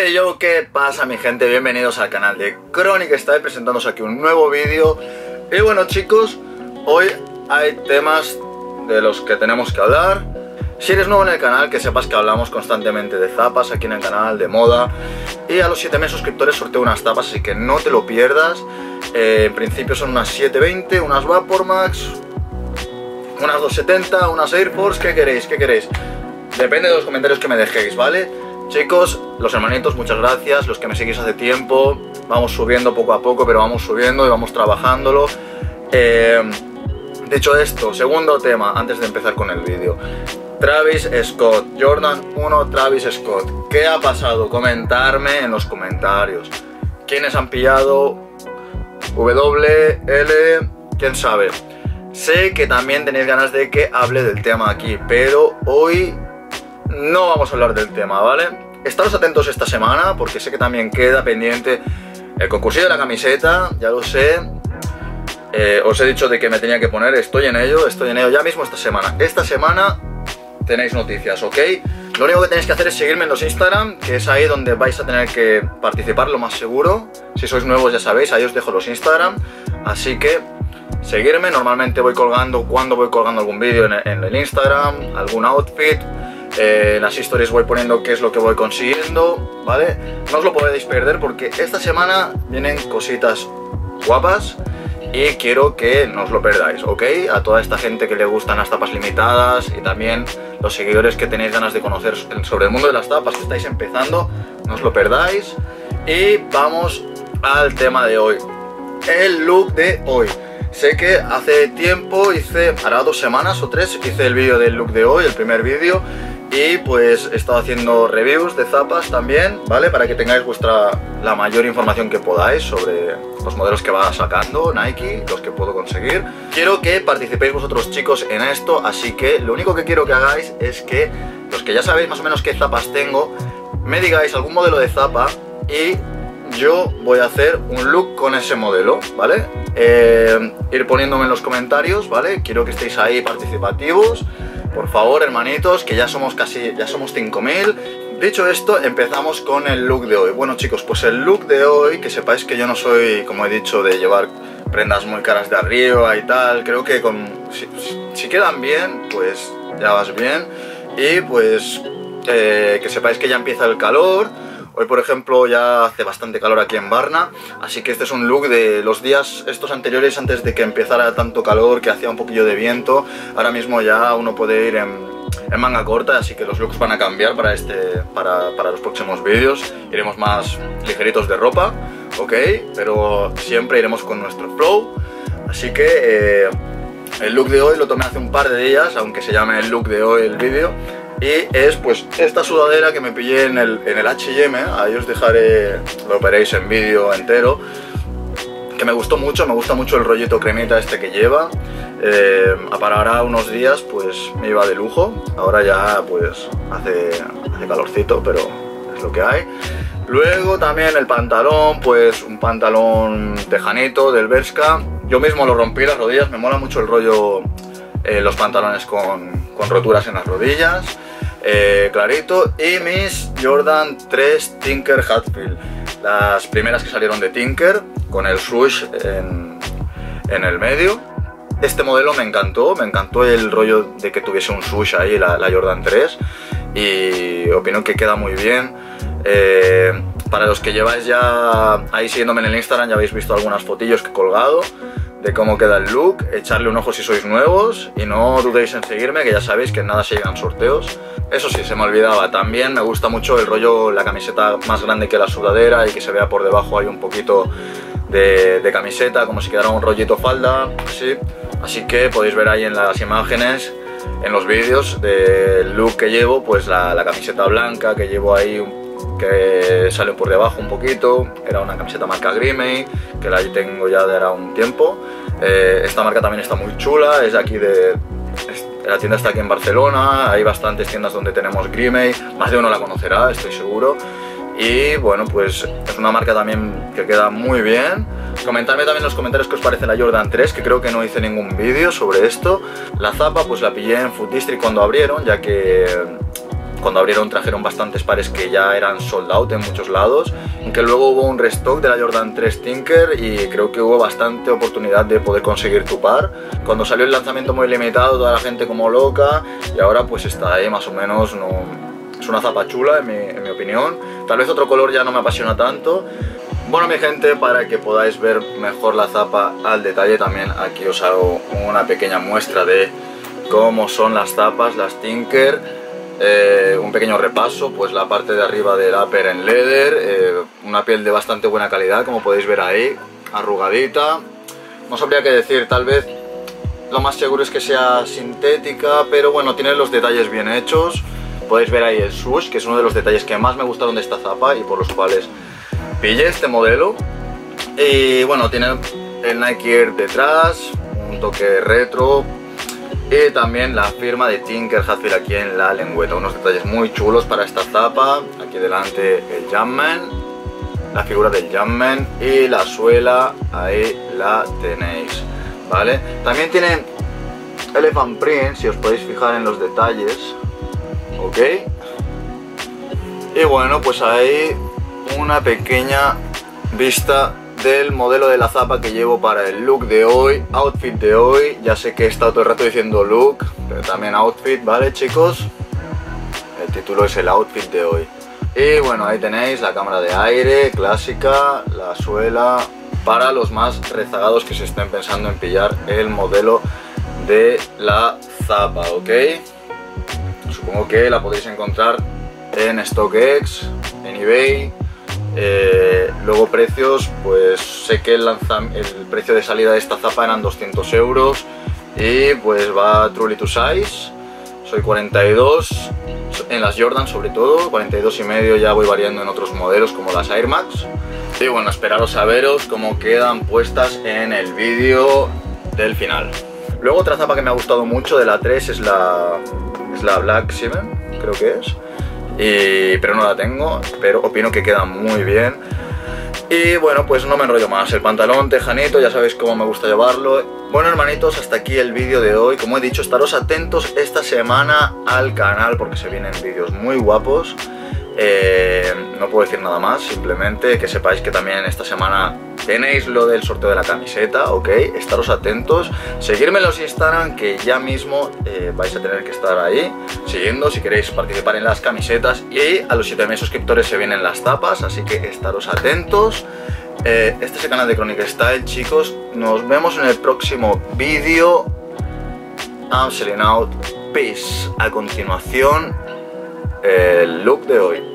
Hey yo, ¿qué pasa mi gente? Bienvenidos al canal de Chronic Style, presentándose aquí un nuevo vídeo. Y bueno chicos, hoy hay temas de los que tenemos que hablar. Si eres nuevo en el canal, que sepas que hablamos constantemente de zapas aquí en el canal, de moda. Y a los 7000 suscriptores sorteo unas zapas, así que no te lo pierdas. En principio son unas 720, unas Vapormax, unas 270, unas Air Force. ¿Qué queréis? ¿Qué queréis? Depende de los comentarios que me dejéis, ¿vale? Chicos, los hermanitos, muchas gracias. Los que me seguís hace tiempo, vamos subiendo poco a poco, pero vamos subiendo y vamos trabajándolo. Dicho esto, segundo tema, antes de empezar con el vídeo. Travis Scott, Jordan 1 Travis Scott. ¿Qué ha pasado? Comentarme en los comentarios. ¿Quiénes han pillado? W, L, quién sabe. Sé que también tenéis ganas de que hable del tema aquí, pero hoy no vamos a hablar del tema, ¿vale? Estaros atentos esta semana porque sé que también queda pendiente el concursillo de la camiseta, ya lo sé. Os he dicho de que me tenía que poner, estoy en ello ya mismo esta semana. Esta semana tenéis noticias, ¿ok? Lo único que tenéis que hacer es seguirme en los Instagram, que es ahí donde vais a tener que participar lo más seguro. Si sois nuevos ya sabéis, ahí os dejo los Instagram, así que seguirme. Normalmente voy colgando, cuando voy colgando algún vídeo en el Instagram, algún outfit. En las stories voy poniendo qué es lo que voy consiguiendo, ¿vale? No os lo podéis perder porque esta semana vienen cositas guapas y quiero que no os lo perdáis, ¿ok? A toda esta gente que le gustan las tapas limitadas y también los seguidores que tenéis ganas de conocer sobre el mundo de las tapas, que estáis empezando, no os lo perdáis. Y vamos al tema de hoy, el look de hoy. Sé que hace tiempo hará 2 semanas o 3, hice el vídeo del look de hoy, el primer vídeo. Y pues he estado haciendo reviews de zapas también, ¿vale? Para que tengáis la mayor información que podáis sobre los modelos que va sacando Nike, los que puedo conseguir. Quiero que participéis vosotros chicos en esto, así que lo único que quiero que hagáis es que los que ya sabéis más o menos qué zapas tengo, me digáis algún modelo de zapa y yo voy a hacer un look con ese modelo, ¿vale? Ir poniéndome en los comentarios, ¿vale? Quiero que estéis ahí participativos. Por favor, hermanitos, que ya somos 5000. Dicho esto, empezamos con el look de hoy. Bueno, chicos, pues el look de hoy, que sepáis que yo no soy, como he dicho, de llevar prendas muy caras de arriba y tal. Creo que si quedan bien, pues ya vas bien. Y pues que sepáis que ya empieza el calor. Hoy, por ejemplo, ya hace bastante calor aquí en Varna, así que este es un look de los días estos anteriores, antes de que empezara tanto calor, que hacía un poquillo de viento. Ahora mismo ya uno puede ir en manga corta, así que los looks van a cambiar para los próximos vídeos. Iremos más ligeritos de ropa, ok, pero siempre iremos con nuestro flow. Así que el look de hoy lo tomé hace un par de días, aunque se llame el look de hoy el vídeo. Y es pues esta sudadera que me pillé en el H&M, ahí os dejaré, lo veréis en vídeo entero, que me gustó mucho, me gusta mucho el rollito cremita este que lleva. Para ahora unos días pues me iba de lujo, ahora ya pues hace calorcito, pero es lo que hay. Luego también el pantalón, pues un pantalón tejanito del Bershka, yo mismo lo rompí las rodillas, me mola mucho el rollo, los pantalones con roturas en las rodillas, clarito. Y mis Jordan 3 Tinker Hatfield, las primeras que salieron de Tinker, con el swoosh en el medio. Este modelo me encantó el rollo de que tuviese un swoosh ahí, la Jordan 3, y opino que queda muy bien. Para los que lleváis ya ahí siguiéndome en el Instagram, ya habéis visto algunas fotillos que he colgado de cómo queda el look. Echarle un ojo si sois nuevos y no dudéis en seguirme, que ya sabéis que en nada se llegan sorteos. Eso sí, se me olvidaba, también me gusta mucho el rollo, la camiseta más grande que la sudadera y que se vea por debajo hay un poquito de camiseta, como si quedara un rollito falda, así que podéis ver ahí en las imágenes, en los vídeos del look que llevo, pues la camiseta blanca que llevo ahí, que sale por debajo un poquito. Era una camiseta marca Grimey, que la tengo ya de ahora un tiempo. Esta marca también está muy chula, es de aquí la tienda está aquí en Barcelona, hay bastantes tiendas donde tenemos Grimey, más de uno la conocerá, estoy seguro. Y bueno, pues es una marca también que queda muy bien. Comentadme también en los comentarios qué os parece la Jordan 3, que creo que no hice ningún vídeo sobre esto. La zapa pues la pillé en Food District cuando abrieron, ya que cuando abrieron trajeron bastantes pares que ya eran sold out en muchos lados, aunque luego hubo un restock de la Jordan 3 Tinker y creo que hubo bastante oportunidad de poder conseguir tu par. Cuando salió el lanzamiento muy limitado, toda la gente como loca, y ahora pues está ahí más o menos. No, es una zapa chula en mi opinión. Tal vez otro color ya no me apasiona tanto. Bueno, mi gente, para que podáis ver mejor la zapa al detalle, también aquí os hago una pequeña muestra de cómo son las zapas, las Tinker. Un pequeño repaso, pues la parte de arriba del upper en leather, una piel de bastante buena calidad, como podéis ver ahí, arrugadita. No sabría qué decir, tal vez lo más seguro es que sea sintética, pero bueno, tiene los detalles bien hechos. Podéis ver ahí el swoosh, que es uno de los detalles que más me gustaron de esta zapa y por los cuales pillé este modelo. Y bueno, tiene el Nike Air detrás, un toque retro y también la firma de Tinker Hatfield aquí en la lengüeta. Unos detalles muy chulos para esta zapa. Aquí delante el Jumpman, la figura del Jumpman, y la suela ahí la tenéis, ¿vale? También tiene Elephant Print, si os podéis fijar en los detalles, ¿ok? Y bueno, pues ahí una pequeña vista del modelo de la zapa que llevo para el look de hoy, outfit de hoy. Ya sé que he estado todo el rato diciendo look, pero también outfit, ¿vale, chicos? El título es el outfit de hoy. Y bueno, ahí tenéis la cámara de aire clásica, la suela, para los más rezagados que se estén pensando en pillar el modelo de la zapa, ¿ok? Supongo que la podéis encontrar en StockX, en eBay. Luego precios, pues sé que el precio de salida de esta zapa eran 200 euros y pues va truly to size. Soy 42 en las Jordan, sobre todo 42 y medio, ya voy variando en otros modelos como las Air Max. Y bueno, esperaros a veros cómo quedan puestas en el vídeo del final. Luego otra zapa que me ha gustado mucho de la 3 es la Black Seven, creo que es. Pero no la tengo, pero opino que queda muy bien. Y bueno, pues no me enrollo más. El pantalón tejanito, ya sabéis cómo me gusta llevarlo. Bueno, hermanitos, hasta aquí el vídeo de hoy. Como he dicho, estaros atentos esta semana al canal porque se vienen vídeos muy guapos. No puedo decir nada más, simplemente que sepáis que también esta semana tenéis lo del sorteo de la camiseta, ¿ok? Estaros atentos, seguirme en los Instagram, que ya mismo vais a tener que estar ahí siguiendo si queréis participar en las camisetas, y a los 7.000 suscriptores se vienen las tapas, así que estaros atentos. Este es el canal de Chronic Style, chicos. Nos vemos en el próximo vídeo. I'm selling out. Peace. A continuación, el look de hoy.